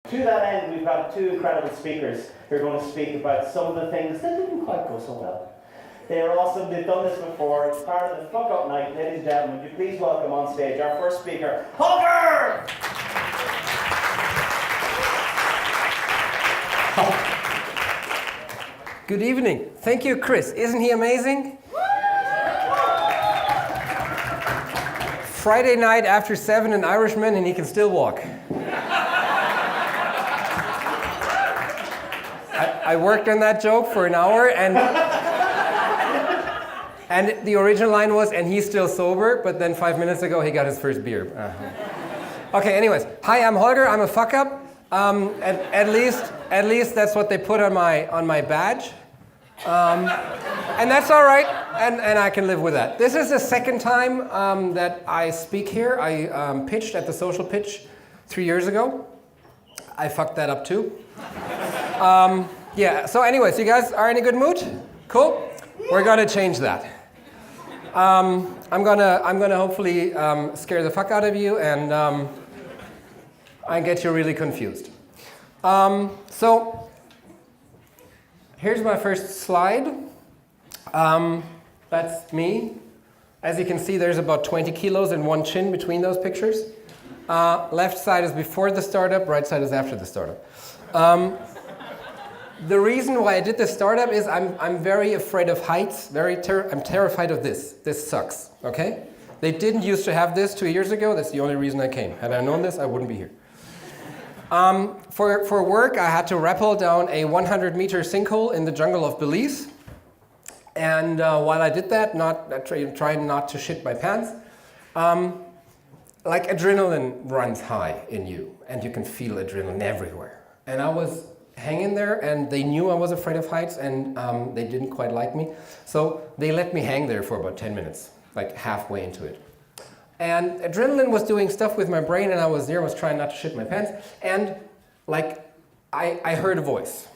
To that end, we've got two incredible speakers who are going to speak about some of the things that didn't quite go so well. They are awesome, they've done this before, it's part of the fuck up night. Ladies and gentlemen, would you please welcome on stage our first speaker, Holger! Good evening. Thank you, Chris. Isn't he amazing? Friday night after 7, an Irishman, and he can still walk. I worked on that joke for an hour, and the original line was, and he's still sober, but then 5 minutes ago he got his first beer. Okay, anyways. Hi, I'm Holger. I'm a fuck up. At least that's what they put on my badge. And that's all right, and I can live with that. This is the second time that I speak here. I pitched at the social pitch 3 years ago. I fucked that up too. Yeah, so anyways, you guys are in a good mood? Cool? We're gonna change that. I'm gonna hopefully scare the fuck out of you and get you really confused. So here's my first slide. That's me. As you can see, there's about 20 kilos and one chin between those pictures. Left side is before the startup, right side is after the startup. The reason why I did this startup is I'm very afraid of heights. I'm terrified of this. This sucks, okay? They didn't used to have this 2 years ago. That's the only reason I came. Had I known this, I wouldn't be here. For work, I had to rappel down a 100-meter sinkhole in the jungle of Belize. And while I did that, trying not to shit my pants, like adrenaline runs high in you, and you can feel adrenaline everywhere. And I was hanging there, and they knew I was afraid of heights, and they didn't quite like me. So they let me hang there for about 10 minutes, like halfway into it. And adrenaline was doing stuff with my brain, and I was trying not to shit my pants. And like, I heard a voice.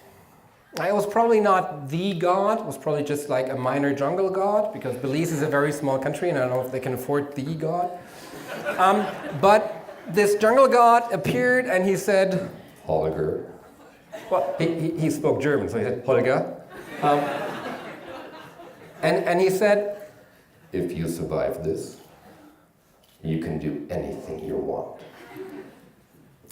I was probably not the god, it was probably just like a minor jungle god, because Belize is a very small country, and I don't know if they can afford the god. But this jungle god appeared, and he said, Holger. Well, he spoke German, so he said, Holger. And he said, if you survive this, you can do anything you want.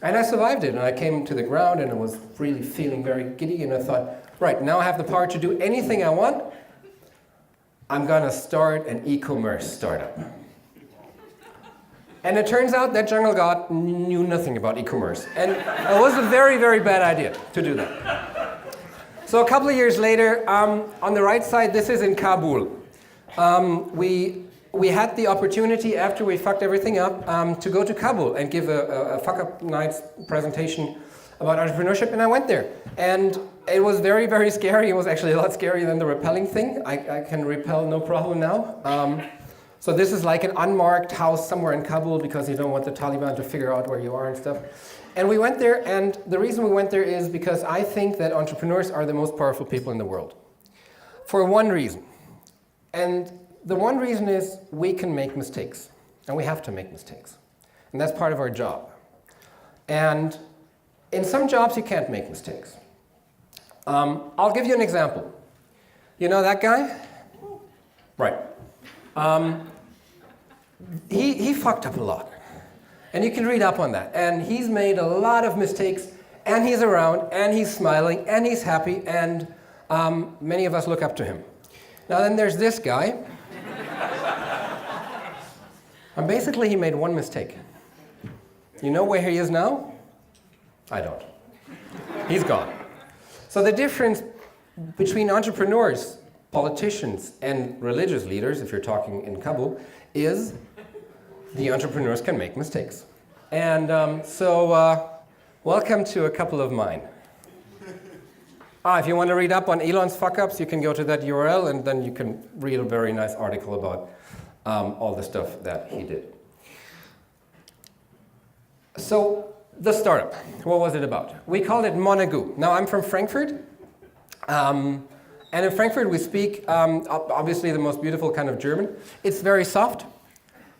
And I survived it, and I came to the ground, and I was really feeling very giddy, and I thought, right, now I have the power to do anything I want. I'm gonna start an e-commerce startup. And it turns out that jungle god knew nothing about e-commerce, and it was a very, very bad idea to do that. So a couple of years later, on the right side, this is in Kabul. We had the opportunity, after we fucked everything up, to go to Kabul and give a fuck-up night's presentation about entrepreneurship, and I went there. And it was very, very scary. It was actually a lot scarier than the rappelling thing. I can rappel no problem now. So this is like an unmarked house somewhere in Kabul, because you don't want the Taliban to figure out where you are and stuff. And we went there, and the reason we went there is because I think that entrepreneurs are the most powerful people in the world. For one reason. And the one reason is we can make mistakes, and we have to make mistakes. And that's part of our job. And in some jobs, you can't make mistakes. I'll give you an example. You know that guy? Right. He fucked up a lot. And you can read up on that. And he's made a lot of mistakes, and he's around, and he's smiling, and he's happy, and many of us look up to him. Now then there's this guy. And basically he made one mistake. You know where he is now? I don't. He's gone. So the difference between entrepreneurs, politicians, and religious leaders, if you're talking in Kabul, is the entrepreneurs can make mistakes. And welcome to a couple of mine. If you want to read up on Elon's fuck-ups, you can go to that URL, and then you can read a very nice article about all the stuff that he did. So, the startup, what was it about? We called it Monagoo. Now, I'm from Frankfurt, and in Frankfurt we speak, obviously, the most beautiful kind of German. It's very soft.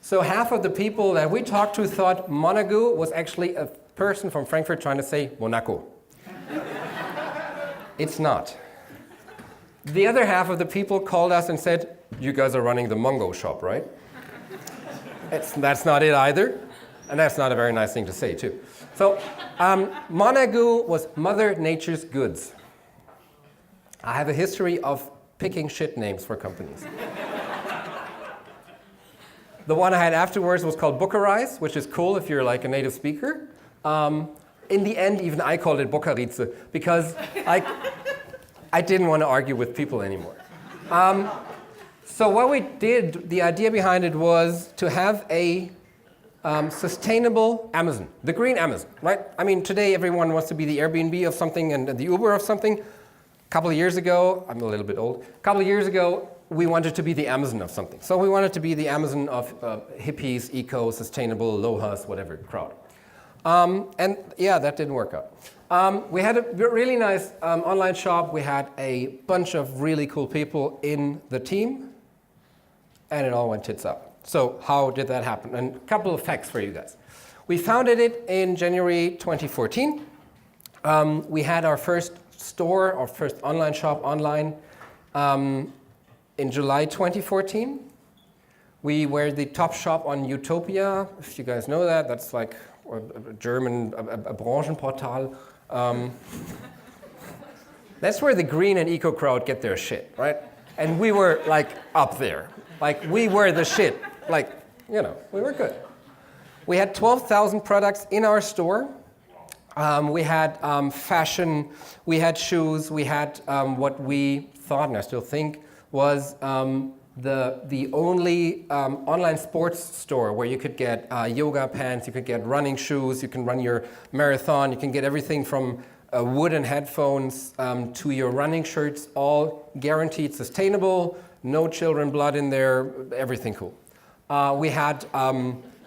So half of the people that we talked to thought Monagoo was actually a person from Frankfurt trying to say Monaco. It's not. The other half of the people called us and said, you guys are running the Mongo shop, right? That's not it either. And that's not a very nice thing to say, too. So, Monagu was Mother Nature's goods. I have a history of picking shit names for companies. The one I had afterwards was called Bucharest, which is cool if you're like a native speaker. In the end, even I called it Bocarice because I didn't want to argue with people anymore. So what we did, the idea behind it was to have a sustainable Amazon, the green Amazon, right? I mean, today everyone wants to be the Airbnb of something and the Uber of something. A couple of years ago, I'm a little bit old, a couple of years ago, we wanted to be the Amazon of something. So we wanted to be the Amazon of hippies, eco, sustainable, low-hus, whatever, crowd. And yeah, that didn't work out. We had a really nice online shop. We had a bunch of really cool people in the team, and it all went tits up. So how did that happen? And a couple of facts for you guys. We founded it in January 2014. We had our first store, our first online shop online in July 2014. We were the top shop on Utopia, if you guys know that. That's like a German, a Branchenportal. That's where the green and eco crowd get their shit, right? And we were like up there. Like we were the shit. Like, you know, we were good. We had 12,000 products in our store. We had fashion, we had shoes, we had what we thought, and I still think, was the only online sports store where you could get yoga pants, you could get running shoes, you can run your marathon, you can get everything from wooden headphones to your running shirts, all guaranteed sustainable, no children blood in there, everything cool. We had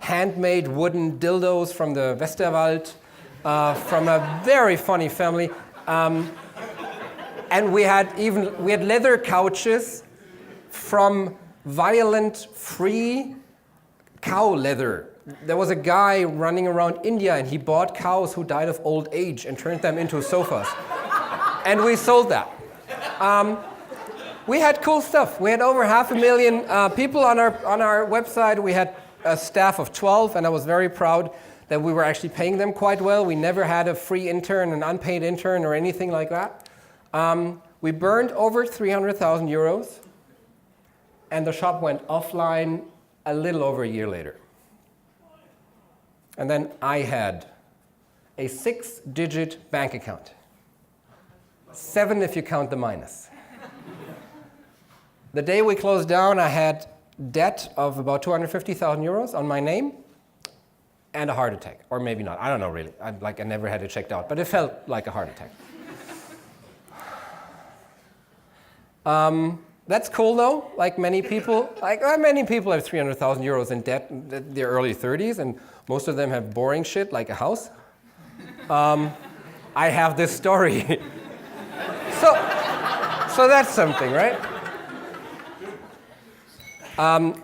handmade wooden dildos from the Westerwald, from a very funny family. And we had leather couches from violent-free cow leather. There was a guy running around India and he bought cows who died of old age and turned them into sofas. And we sold that. We had cool stuff. We had over 500,000 people on our website. We had a staff of 12, and I was very proud that we were actually paying them quite well. We never had a free intern, an unpaid intern, or anything like that. We burned over 300,000 euros, and the shop went offline a little over a year later. And then I had a 6-digit bank account. 7 if you count the minus. The day we closed down, I had debt of about 250,000 euros on my name and a heart attack. Or maybe not. I don't know really. I never had it checked out, but it felt like a heart attack. That's cool though. Like many people have 300,000 euros in debt in their early 30s, and most of them have boring shit like a house. I have this story. So that's something, right?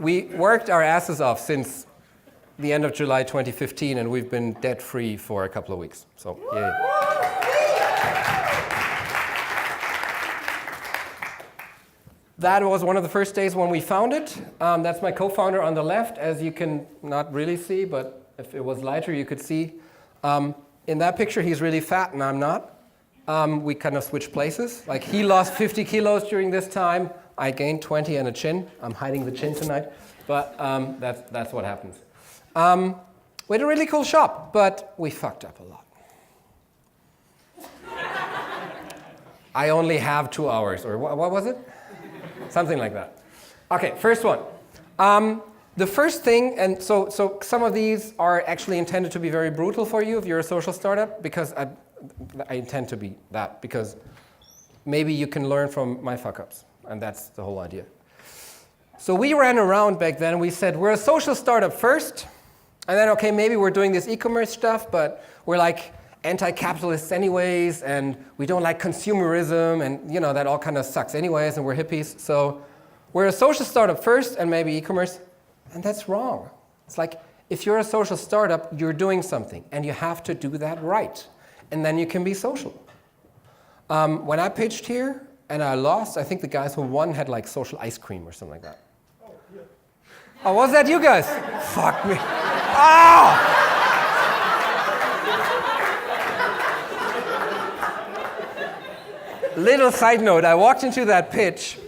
We worked our asses off since the end of July 2015, and we've been debt-free for a couple of weeks. So, yay. That was one of the first days when we found it. That's my co-founder on the left, as you can not really see, but if it was lighter, you could see. In that picture, he's really fat, and I'm not. We kind of switched places. Like, he lost 50 kilos during this time. I gained 20 and a chin. I'm hiding the chin tonight, but that's what happens. We had a really cool shop, but we fucked up a lot. I only have 2 hours, or what was it? Something like that. Okay, first one. The first thing, and so some of these are actually intended to be very brutal for you if you're a social startup, because I intend to be that, because maybe you can learn from my fuck-ups. And that's the whole idea. So we ran around back then and we said, we're a social startup first. And then, okay, maybe we're doing this e-commerce stuff, but we're like anti-capitalists anyways, and we don't like consumerism, and you know, that all kind of sucks anyways, and we're hippies. So we're a social startup first and maybe e-commerce. And that's wrong. It's like If you're a social startup, you're doing something, and you have to do that right. And then you can be social. When I pitched here, and I lost, I think the guys who won had like social ice cream or something like that. Oh, yeah. Oh, was that you guys? Fuck me. Oh! Little side note, I walked into that pitch,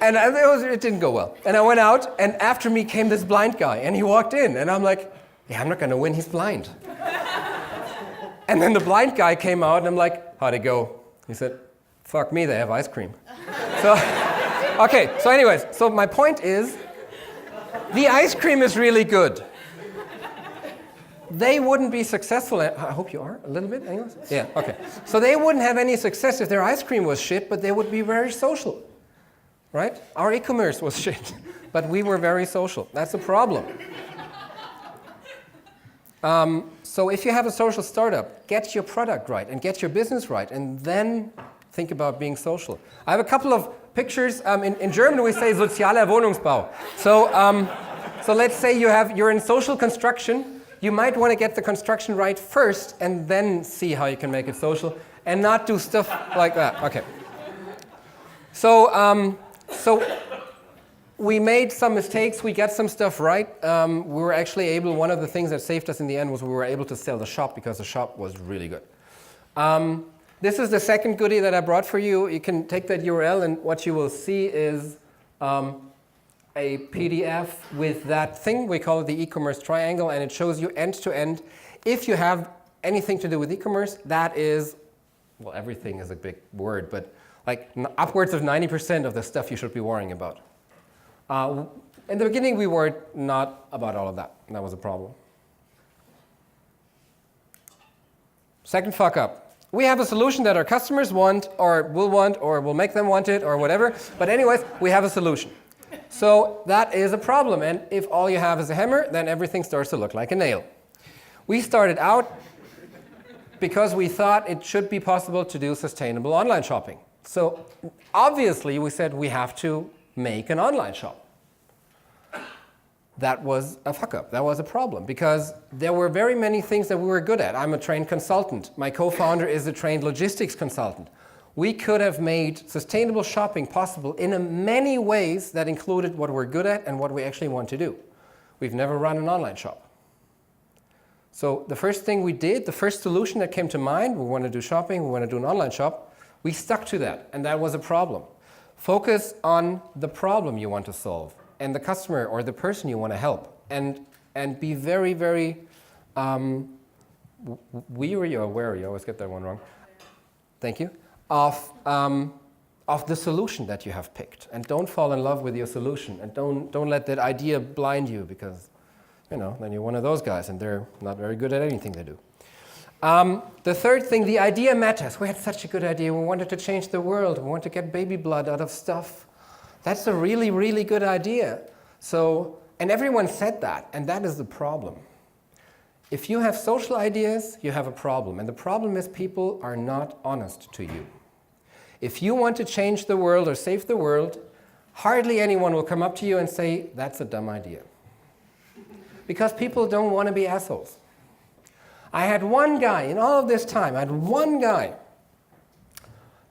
and it didn't go well. And I went out, and after me came this blind guy, and he walked in, and I'm like, yeah, I'm not gonna win, he's blind. And then the blind guy came out, and I'm like, how'd it go? He said, fuck me, they have ice cream. So, okay, so anyways, so my point is, the ice cream is really good. They wouldn't be successful, I hope you are, a little bit anyways? Yeah, okay. So they wouldn't have any success if their ice cream was shit, but they would be very social, right? Our e-commerce was shit, but we were very social. That's a problem. So if you have a social startup, get your product right and get your business right, and then think about being social. I have a couple of pictures. In German we say sozialer Wohnungsbau. So let's say you're in social construction. You might want to get the construction right first and then see how you can make it social and not do stuff like that. Okay. So we made some mistakes. We got some stuff right. We were actually able, one of the things that saved us in the end was we were able to sell the shop because the shop was really good. This is the second goodie that I brought for you. You can take that URL and what you will see is a PDF with that thing. We call it the e-commerce triangle, and it shows you end to end. If you have anything to do with e-commerce, that is, well, everything is a big word, but like upwards of 90% of the stuff you should be worrying about. In the beginning, we worried not about all of that, and that was a problem. Second fuck up. We have a solution that our customers want, or will make them want it, or whatever. But anyways, we have a solution. So that is a problem, and if all you have is a hammer, then everything starts to look like a nail. We started out because we thought it should be possible to do sustainable online shopping. So obviously we said we have to make an online shop. That was a fuck up. That was a problem because there were very many things that we were good at. I'm a trained consultant. My co-founder is a trained logistics consultant. We could have made sustainable shopping possible in many ways that included what we're good at and what we actually want to do. We've never run an online shop. So the first thing we did, the first solution that came to mind, we want to do shopping, we want to do an online shop, we stuck to that, and that was a problem. Focus on the problem you want to solve and the customer or the person you want to help, and be very, very wary, I always get that one wrong. Thank you. Of the solution that you have picked, and don't fall in love with your solution, and don't let that idea blind you, because then you're one of those guys and they're not very good at anything they do. The third thing, the idea matters. We had such a good idea. We wanted to change the world. We want to get baby blood out of stuff. That's a really, really good idea. So, and everyone said that, and that is the problem. If you have social ideas, you have a problem, and the problem is people are not honest to you. If you want to change the world or save the world, hardly anyone will come up to you and say, that's a dumb idea. Because people don't want to be assholes. I had one guy, in all of this time,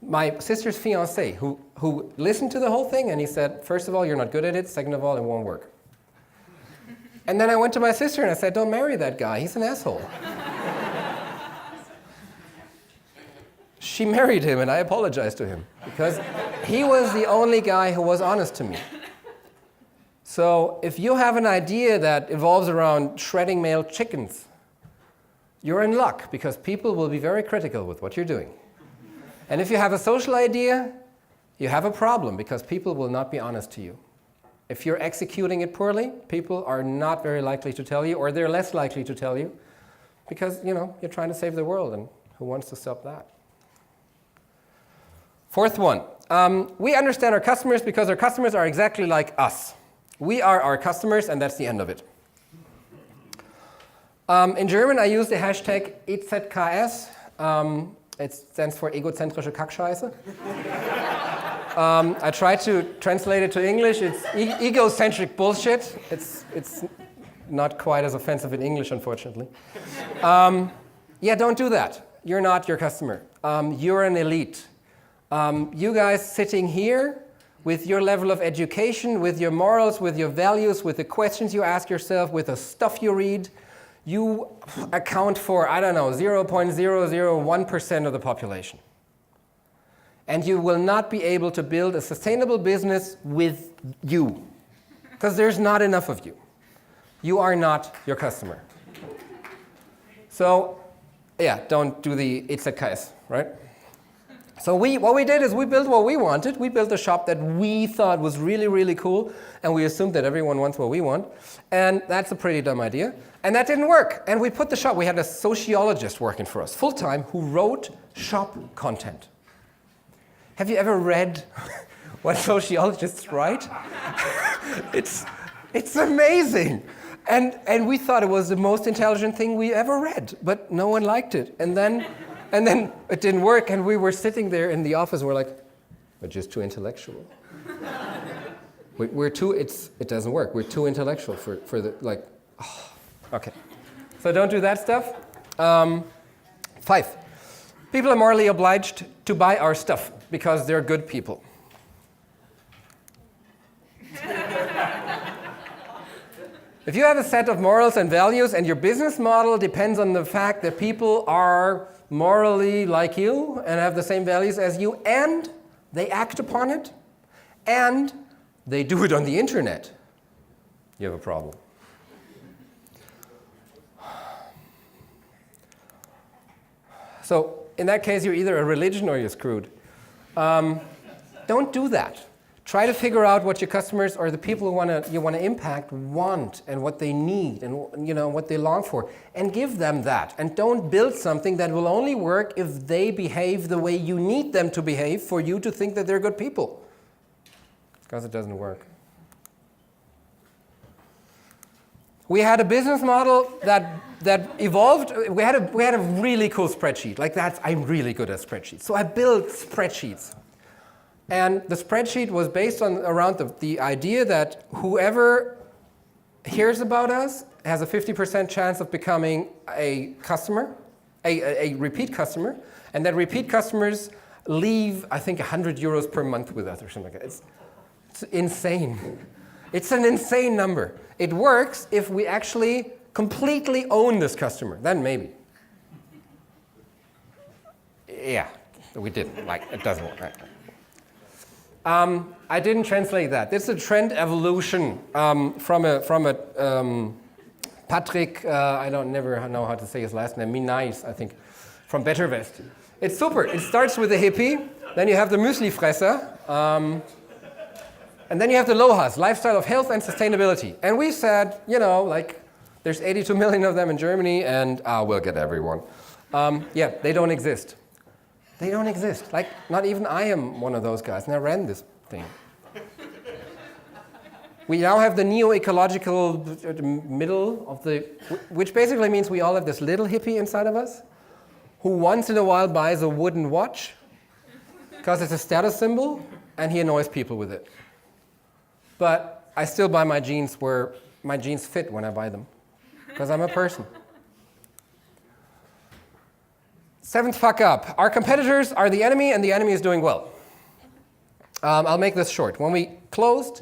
my sister's fiancé, who listened to the whole thing and he said, first of all, you're not good at it, second of all, it won't work. And then I went to my sister and I said, don't marry that guy, he's an asshole. She married him and I apologized to him because he was the only guy who was honest to me. So if you have an idea that evolves around shredding male chickens, you're in luck because people will be very critical with what you're doing. And if you have a social idea, you have a problem because people will not be honest to you. If you're executing it poorly, people are not very likely to tell you, or they're less likely to tell you because, you're trying to save the world, and who wants to stop that? Fourth one, we understand our customers because our customers are exactly like us. We are our customers, and that's the end of it. In German, I use the hashtag EZKS. It stands for egozentrische Kackscheiße. I tried to translate it to English. It's egocentric bullshit. It's not quite as offensive in English, unfortunately. Yeah, don't do that. You're not your customer. You're an elite. You guys sitting here with your level of education, with your morals, with your values, with the questions you ask yourself, with the stuff you read, you account for, I don't know, 0.001% of the population. And you will not be able to build a sustainable business with you, because there's not enough of you. You are not your customer. So, yeah, don't do the it's a case, right? So what we did is we built what we wanted. We built a shop that we thought was really, really cool, and we assumed that everyone wants what we want. And that's a pretty dumb idea. And that didn't work. And we put the shop, we had a sociologist working for us, full-time, who wrote shop content. Have you ever read what sociologists write? It's amazing. And we thought it was the most intelligent thing we ever read, but no one liked it. And then it didn't work, and we were sitting there in the office, and we're like, we're just too intellectual. It doesn't work. We're too intellectual for the, like, oh, okay. So don't do that stuff. 5, people are morally obliged to buy our stuff because they're good people. If you have a set of morals and values and your business model depends on the fact that people are morally like you and have the same values as you, and they act upon it, and they do it on the internet, you have a problem. So in that case, you're either a religion or you're screwed. Don't do that. Try to figure out what your customers or the people who you want to impact want and what they need and what they long for, and give them that. And don't build something that will only work if they behave the way you need them to behave for you to think that they're good people. Because it doesn't work. We had a business model that evolved. We had a really cool spreadsheet. I'm really good at spreadsheets. So I built spreadsheets. And the spreadsheet was based around the idea that whoever hears about us has a 50% chance of becoming a customer, a repeat customer, and that repeat customers leave, I think, 100 euros per month with us or something like that. It's insane. It's an insane number. It works if we actually completely own this customer, then maybe. Yeah, we didn't. It doesn't work. Right? I didn't translate that. This is a trend evolution from a Patrick, I don't never know how to say his last name, Minais, I think, from Better Vest. It's super. It starts with the hippie, then you have the muesli fresser, and then you have the LOHAS, lifestyle of health and sustainability. And we said, there's 82 million of them in Germany, and we'll get everyone. Yeah, they don't exist. They don't exist. Not even I am one of those guys, and I ran this thing. We now have the neo-ecological middle of which basically means we all have this little hippie inside of us, who once in a while buys a wooden watch, because it's a status symbol, and he annoys people with it. But I still buy my jeans where my jeans fit when I buy them, because I'm a person. 7th fuck up. Our competitors are the enemy, and the enemy is doing well. I'll make this short. When we closed,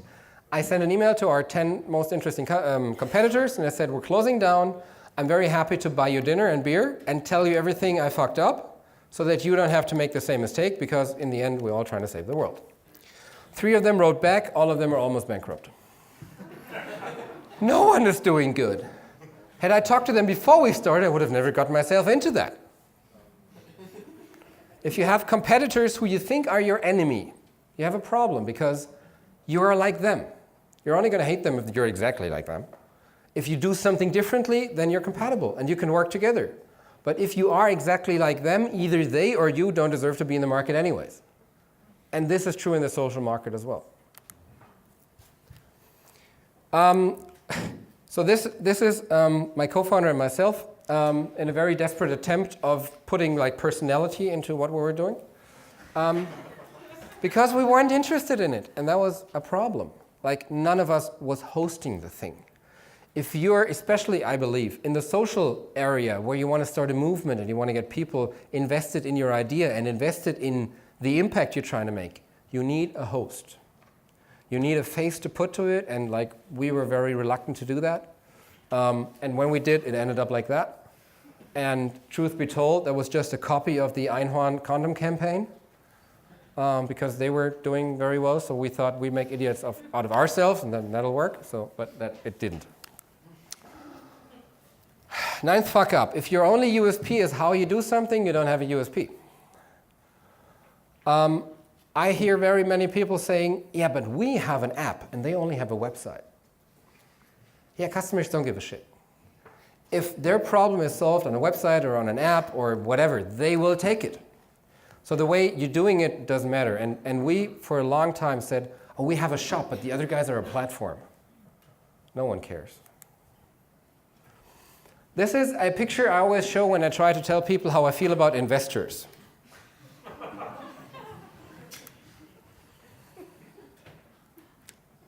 I sent an email to our 10 most interesting competitors, and I said, we're closing down. I'm very happy to buy you dinner and beer and tell you everything I fucked up so that you don't have to make the same mistake, because in the end, we're all trying to save the world. 3 of them wrote back. All of them are almost bankrupt. No one is doing good. Had I talked to them before we started, I would have never got myself into that. If you have competitors who you think are your enemy, you have a problem, because you are like them. You're only going to hate them if you're exactly like them. If you do something differently, then you're compatible and you can work together. But if you are exactly like them, either they or you don't deserve to be in the market anyways. And this is true in the social market as well. So this is my co-founder and myself in a very desperate attempt of putting personality into what we were doing. Because we weren't interested in it, and that was a problem. None of us was hosting the thing. if you're, especially I believe, in the social area where you want to start a movement and you want to get people invested in your idea and invested in the impact you're trying to make, you need a host. You need a face to put to it, and like we were very reluctant to do that. And when we did, it ended up like that. And truth be told, that was just a copy of the Einhorn condom campaign because they were doing very well. So we thought we'd make idiots out of ourselves, and then that'll work. But it didn't. Ninth fuck up. If your only USP is how you do something, you don't have a USP. I hear very many people saying, yeah, but we have an app and they only have a website. Yeah, customers don't give a shit. If their problem is solved on a website or on an app or whatever, they will take it. So the way you're doing it doesn't matter. And we, for a long time, said, oh, we have a shop, but the other guys are a platform. No one cares. This is a picture I always show when I try to tell people how I feel about investors.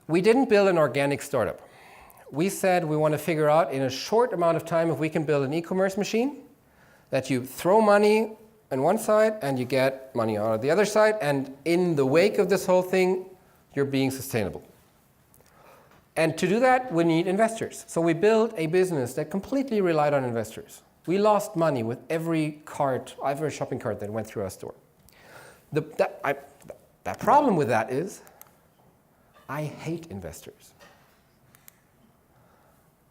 We didn't build an organic startup. We said we want to figure out in a short amount of time if we can build an e-commerce machine that you throw money on one side and you get money out of the other side, and in the wake of this whole thing, you're being sustainable. And to do that, we need investors. So we built a business that completely relied on investors. We lost money with every shopping cart that went through our store. The problem with that is I hate investors.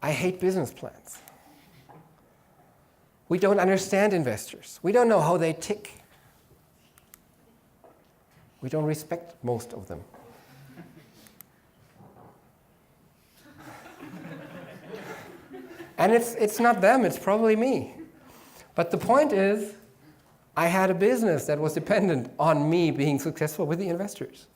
I hate business plans. We don't understand investors. We don't know how they tick. We don't respect most of them. And it's not them, it's probably me. But the point is, I had a business that was dependent on me being successful with the investors.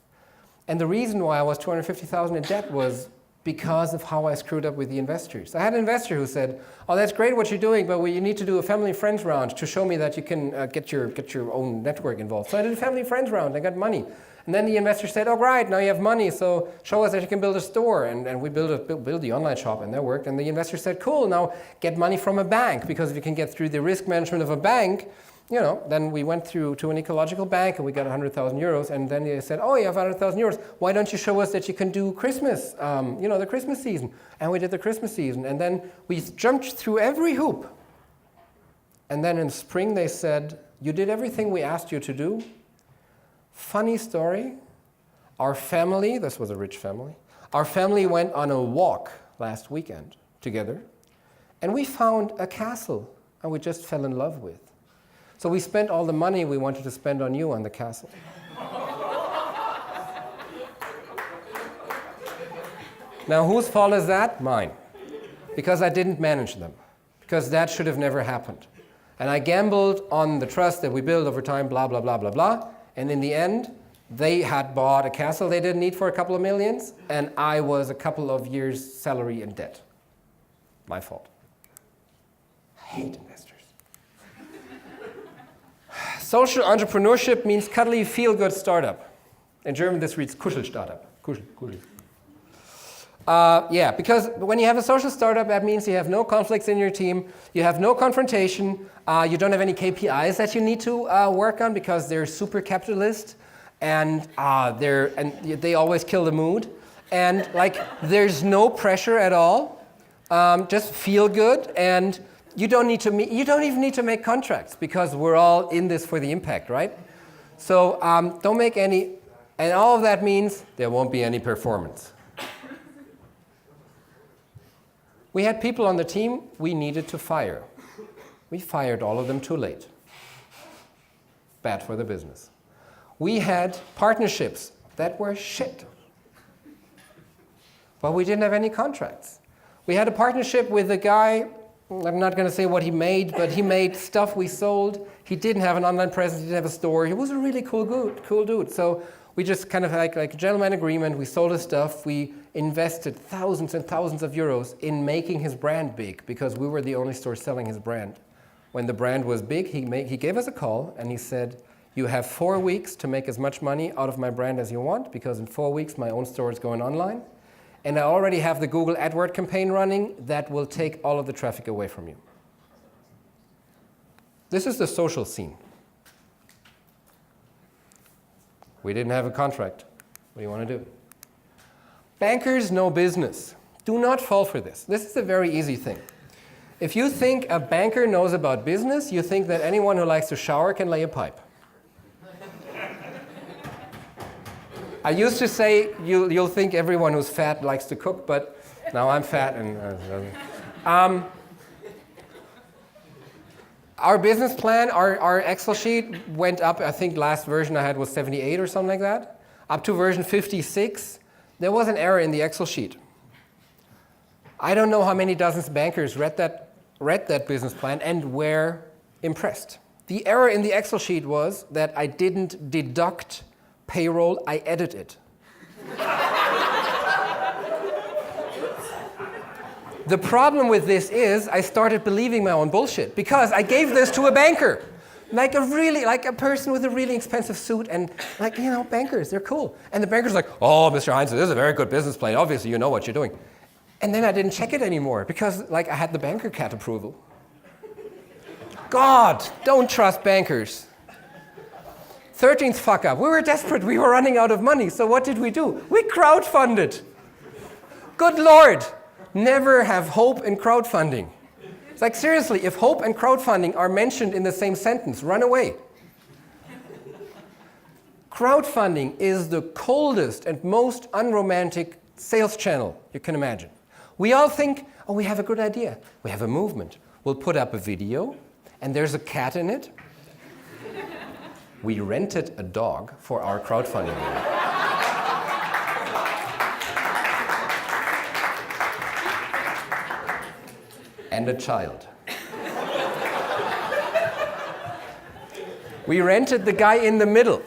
And the reason why I was $250,000 in debt was because of how I screwed up with the investors. I had an investor who said, oh, that's great what you're doing, but you need to do a family friends round to show me that you can get your own network involved. So I did a family friends round, I got money. And then the investor said, oh, right, now you have money, so show us that you can build a store. And we built the online shop, and that worked. And the investor said, cool, now get money from a bank, because if you can get through the risk management of a bank, then we went through to an ecological bank, and we got 100,000 euros. And then they said, oh, you have 100,000 euros. Why don't you show us that you can do Christmas, the Christmas season? And we did the Christmas season. And then we jumped through every hoop. And then in spring, they said, you did everything we asked you to do. Funny story, our family, this was a rich family, our family went on a walk last weekend together, and we found a castle, and we just fell in love with. So we spent all the money we wanted to spend on you on the castle. Now, whose fault is that? Mine. Because I didn't manage them. Because that should have never happened. And I gambled on the trust that we build over time, blah, blah, blah, blah, blah. And in the end, they had bought a castle they didn't need for a couple of millions, and I was a couple of years' salary in debt. My fault. I hate investors. Social entrepreneurship means cuddly, feel-good startup. In German, this reads Kuschel-Startup. Kuschel. Because when you have a social startup, that means you have no conflicts in your team, you have no confrontation, you don't have any KPIs that you need to work on because they're super capitalist, and they always kill the mood, and there's no pressure at all. Just feel good, and you don't even need to make contracts because we're all in this for the impact, right? So don't make any, and all of that means there won't be any performance. We had people on the team we needed to fire. We fired all of them too late. Bad for the business. We had partnerships that were shit. But we didn't have any contracts. We had a partnership with a guy, I'm not going to say what he made, but he made stuff we sold. He didn't have an online presence, he didn't have a store. He was a really cool dude. So we just kind of like a gentleman agreement, we sold his stuff, we invested thousands and thousands of euros in making his brand big because we were the only store selling his brand. When the brand was big, he gave us a call and he said, you have 4 weeks to make as much money out of my brand as you want, because in 4 weeks my own store is going online. and I already have the Google AdWords campaign running that will take all of the traffic away from you. This is the social scene. We didn't have a contract. What do you want to do? Bankers know business. Do not fall for this. This is a very easy thing. If you think a banker knows about business, you think that anyone who likes to shower can lay a pipe. I used to say you'll think everyone who's fat likes to cook, but now I'm fat and our business plan, our Excel sheet went up. I think last version I had was 78 or something like that. Up to version 56, there was an error in the Excel sheet. I don't know how many dozens of bankers read that business plan and were impressed. The error in the Excel sheet was that I didn't deduct payroll, I edited it. The problem with this is I started believing my own bullshit because I gave this to a banker. Like a person with a really expensive suit and bankers, they're cool. And the banker's like, oh, Mr. Heinze, this is a very good business plan. Obviously, you know what you're doing. And then I didn't check it anymore because I had the banker cat approval. God, don't trust bankers. 13th fuck up. We were desperate. We were running out of money. So what did we do? We crowdfunded. Good Lord. Never have hope in crowdfunding. It's like, seriously, if hope and crowdfunding are mentioned in the same sentence, run away. Crowdfunding is the coldest and most unromantic sales channel you can imagine. We all think, oh, we have a good idea. We have a movement. We'll put up a video, and there's a cat in it. We rented a dog for our crowdfunding. And a child. We rented the guy in the middle.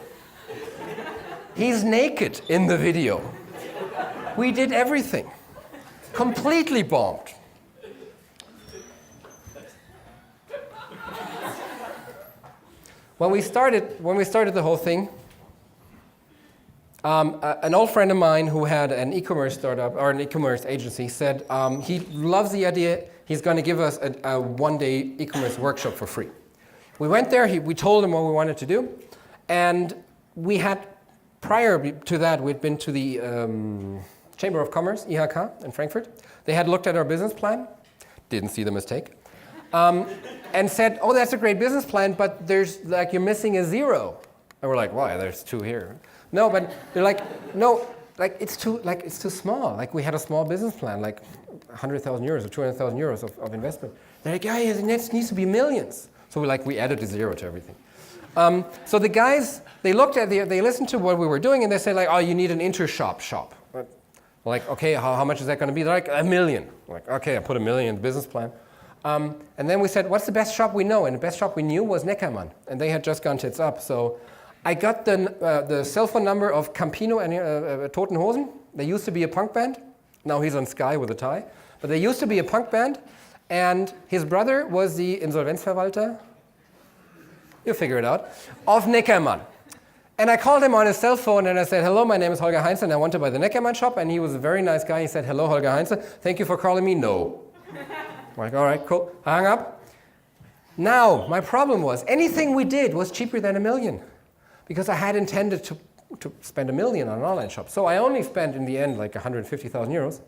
He's naked in the video. We did everything. Completely bombed. When we started the whole thing, an old friend of mine who had an e-commerce startup or an e-commerce agency said he loves the idea. He's going to give us a one-day e-commerce workshop for free. We went there. We told him what we wanted to do, and we had prior to that we'd been to the Chamber of Commerce (IHK) in Frankfurt. They had looked at our business plan, didn't see the mistake. And said, oh, that's a great business plan, but you're missing a zero. And we're like, why? There's 2 here. No, but they're like, no, it's too small. We had a small business plan, 100,000 euros or 200,000 euros of investment. They're like, yeah, it needs to be millions. So we added a zero to everything. So the guys, they listened to what we were doing, and they said, oh, you need an intershop shop. We're like, okay, how much is that going to be? They're like, $1 million. We're like, okay, I put $1 million in the business plan. And then we said, what's the best shop we know? And the best shop we knew was Neckermann. And they had just gone tits up. So I got the cell phone number of Campino and Toten Hosen. They used to be a punk band. Now he's on Sky with a tie. But they used to be a punk band. And his brother was the Insolvenzverwalter, you'll figure it out, of Neckermann. And I called him on his cell phone and I said, hello, my name is Holger Heinze and I want to buy the Neckermann shop. And he was a very nice guy. He said, hello, Holger Heinze. Thank you for calling me. No. I'm like, all right, cool. I hung up. Now, my problem was anything we did was cheaper than $1 million because I had intended to spend $1 million on an online shop. So I only spent in the end 150,000 euros.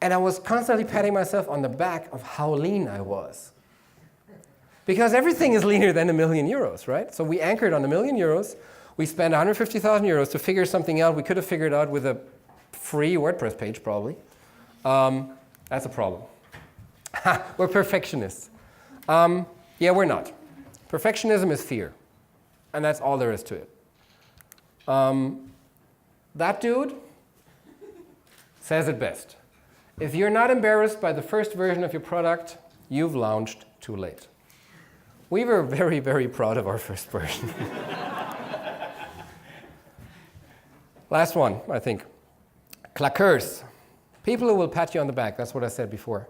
And I was constantly patting myself on the back of how lean I was. Because everything is leaner than €1 million, right? So we anchored on €1 million. We spent 150,000 euros to figure something out we could have figured out with a free WordPress page, probably. That's a problem. We're perfectionists. Yeah, we're not. Perfectionism is fear. And that's all there is to it. That dude says it best. If you're not embarrassed by the first version of your product, you've launched too late. We were very, very proud of our first version. Last one, I think. Claqueurs. People who will pat you on the back. That's what I said before.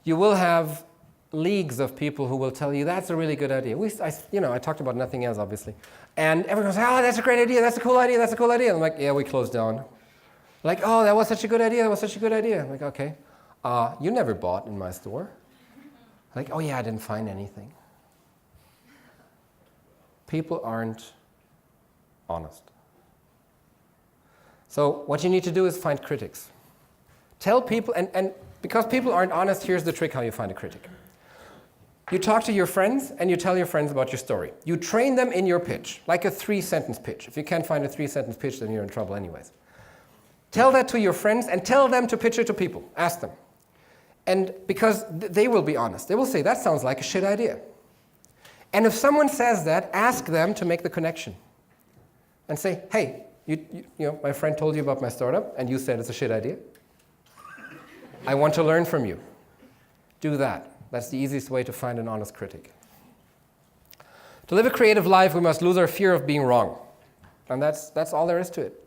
You will have leagues of people who will tell you, that's a really good idea. I talked about nothing else, obviously. And everyone goes, oh, that's a great idea. That's a cool idea. That's a cool idea. I'm like, yeah, we closed down. Like, oh, that was such a good idea, that was such a good idea. I'm like, okay. You never bought in my store. Like, oh yeah, I didn't find anything. People aren't honest. So what you need to do is find critics. Tell people, and because people aren't honest, here's the trick how you find a critic. You talk to your friends and you tell your friends about your story. You train them in your pitch, like a 3-sentence pitch. If you can't find a 3-sentence pitch, then you're in trouble anyways. Tell that to your friends and tell them to pitch it to people. Ask them. And because they will be honest. They will say, that sounds like a shit idea. And if someone says that, ask them to make the connection. And say, hey, you know, my friend told you about my startup and you said it's a shit idea. I want to learn from you. Do that. That's the easiest way to find an honest critic. To live a creative life, we must lose our fear of being wrong. And that's all there is to it.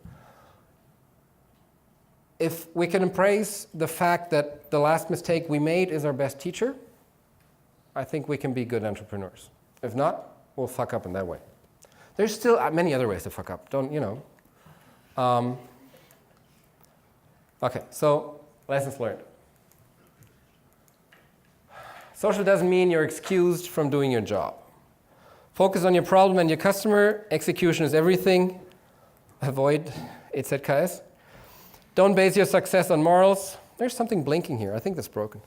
If we can embrace the fact that the last mistake we made is our best teacher, I think we can be good entrepreneurs. If not, we'll fuck up in that way. There's still many other ways to fuck up. Don't, you know. Okay, so lessons learned. Social doesn't mean you're excused from doing your job. Focus on your problem and your customer. Execution is everything. Avoid ECommerce. Don't base your success on morals. There's something blinking here. I think that's broken.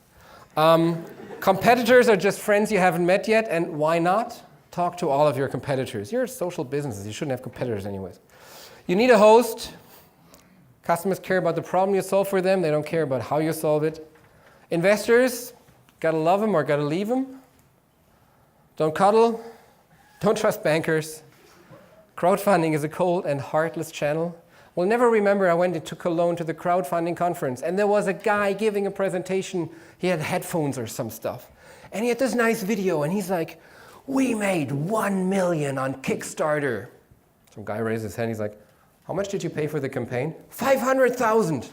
Competitors are just friends you haven't met yet, and why not? Talk to all of your competitors. You're social businesses. You shouldn't have competitors anyways. You need a host. Customers care about the problem you solve for them. They don't care about how you solve it. Investors, gotta love them or gotta leave them. Don't cuddle. Don't trust bankers. Crowdfunding is a cold and heartless channel. We'll never remember I went to Cologne to the crowdfunding conference and there was a guy giving a presentation. He had headphones or some stuff. And he had this nice video and he's like, we made 1 million on Kickstarter. Some guy raised his hand. He's like, how much did you pay for the campaign? 500,000.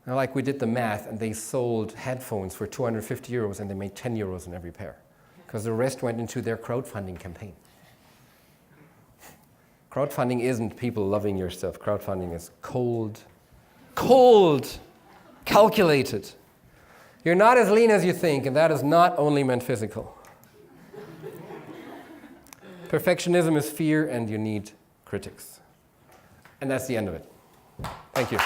And like we did the math and they sold headphones for 250 euros and they made 10 euros on every pair because the rest went into their crowdfunding campaign. Crowdfunding isn't people loving your stuff. Crowdfunding is cold, calculated. You're not as lean as you think, and that is not only meant physical. Perfectionism is fear, and you need critics. And that's the end of it. Thank you.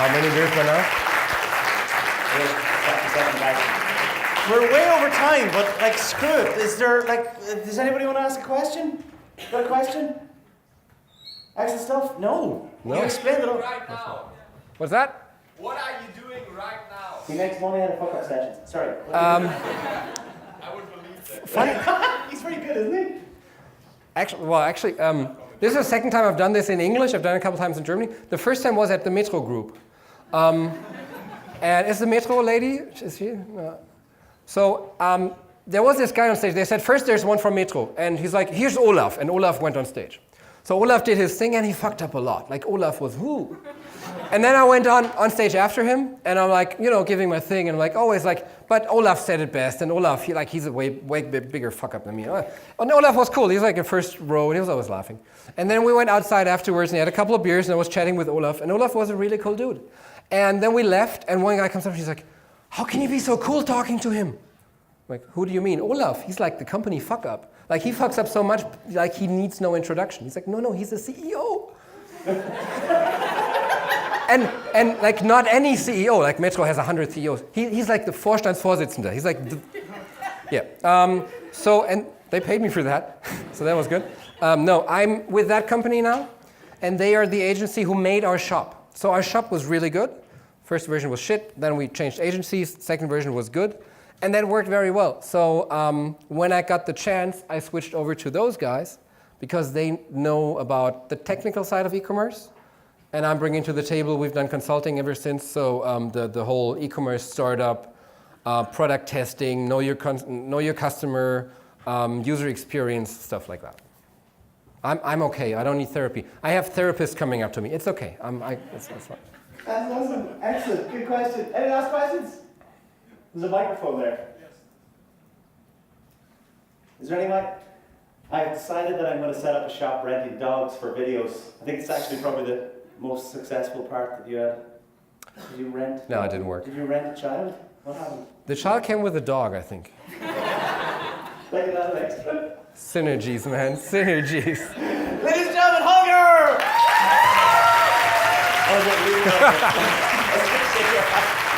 How many beers by now? We're way over time, but like, screw it. Is there does anybody want to ask a question? Got a question? Extra stuff? No. You explained it all. Right now. What's that? What are you doing right now? He makes money out of fuck-up sessions. Sorry. I would believe that. Funny. He's pretty good, isn't he? Actually, this is the second time I've done this in English. I've done it a couple times in Germany. The first time was at the Metro group. And is the Metro lady? Is she? No. So there was this guy on stage. They said, first there's one from Metro. And he's like, here's Olaf. And Olaf went on stage. So Olaf did his thing and he fucked up a lot. Like Olaf was, whoo. And then I went on stage after him. And I'm like, you know, giving my thing. And like always like, but Olaf said it best. And Olaf, he's a way bigger fuck up than me. And Olaf was cool. He was like in first row and he was always laughing. And then we went outside afterwards and he had a couple of beers and I was chatting with Olaf. And Olaf was a really cool dude. And then we left, and one guy comes up and he's like, how can you be so cool talking to him? I'm like, who do you mean? Olaf, he's like the company fuck up. Like he fucks up so much, like he needs no introduction. He's like, no, he's the CEO. and like not any CEO, like Metro has 100 CEOs. He's like the Vorstandsvorsitzender. He's like, yeah. So, and they paid me for that, so that was good. No, I'm with that company now, and they are the agency who made our shop. So our shop was really good. First version was shit. Then we changed agencies. Second version was good. And that worked very well. So when I got the chance, I switched over to those guys because they know about the technical side of e-commerce. And I'm bringing to the table, we've done consulting ever since. So the whole e-commerce startup, product testing, know your customer, user experience, stuff like that. I'm okay. I don't need therapy. I have therapists coming up to me. It's okay. That's fine. That's awesome. Excellent. Good question. Any last questions? There's a microphone there. Is there any mic? I've decided that I'm going to set up a shop renting dogs for videos. I think it's actually probably the most successful part that you had. Did you rent? No, it didn't work. Did you rent a child? What happened? The child came with a dog, I think. Look at that extra. Synergies, man, synergies. Ladies and gentlemen, Holger! Oh,